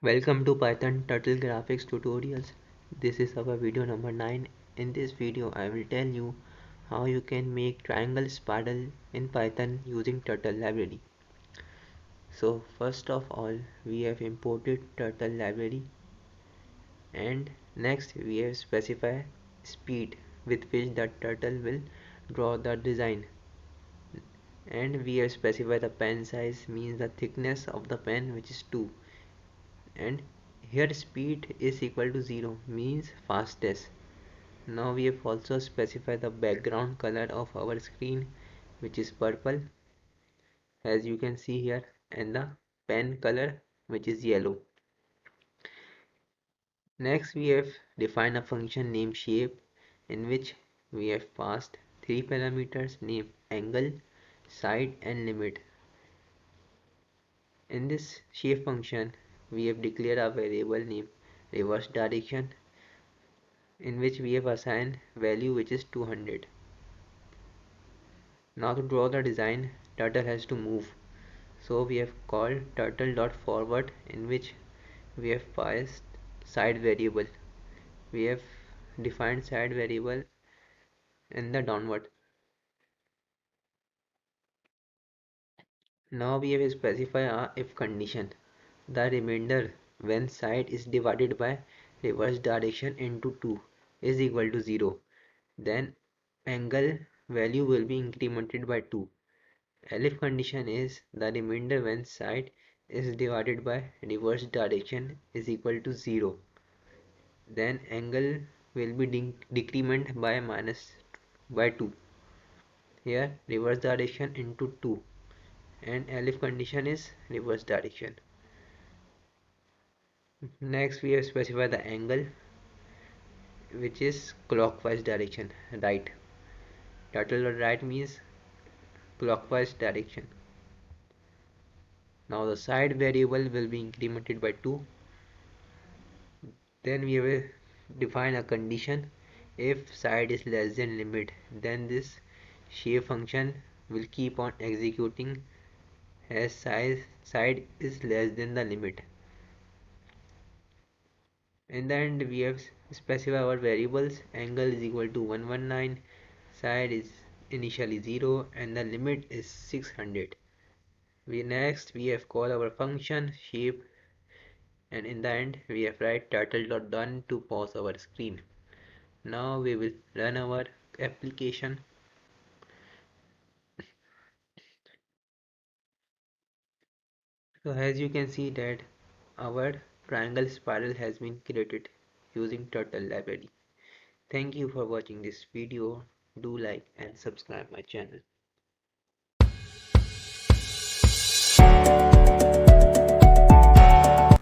Welcome to Python Turtle Graphics Tutorials. This is our video number 9. In this video I will tell you how you can make triangle spiral in Python using Turtle library. So first of all we have imported Turtle library, and next we have specified speed with which the turtle will draw the design, and we have specified the pen size, means the thickness of the pen, which is 2, and here speed is equal to 0, means fastest. Now we have also specified the background color of our screen, which is purple, as you can see here, and the pen color, which is yellow. Next we have defined a function named shape, in which we have passed three parameters named angle, side and limit. In this shape function we have declared a variable named reverse direction, in which we have assigned value which is 200. Now to draw the design, turtle has to move. So we have called turtle.forward, in which we have passed side variable. We have defined side variable in the downward. Now we have specified a if condition. The remainder when side is divided by reverse direction into 2 is equal to 0. Then angle value will be incremented by 2. Elif condition is the remainder when side is divided by reverse direction is equal to 0. Then angle will be decrement by minus by 2. Here reverse direction into 2, and Elif condition is reverse direction. Next we have specified the angle, which is clockwise direction, right. Turtle right means clockwise direction. Now the side variable will be incremented by 2. Then we will define a condition. If side is less than limit, then this shape function will keep on executing as side is less than the limit. In the end we have specified our variables. Angle is equal to 119, side is initially 0, and the limit is 600. We have called our function shape, and in the end we have write turtle.done to pause our screen. Now we will run our application. So as you can see that our triangle spiral has been created using Turtle library. Thank you for watching this video. Do like and subscribe my channel.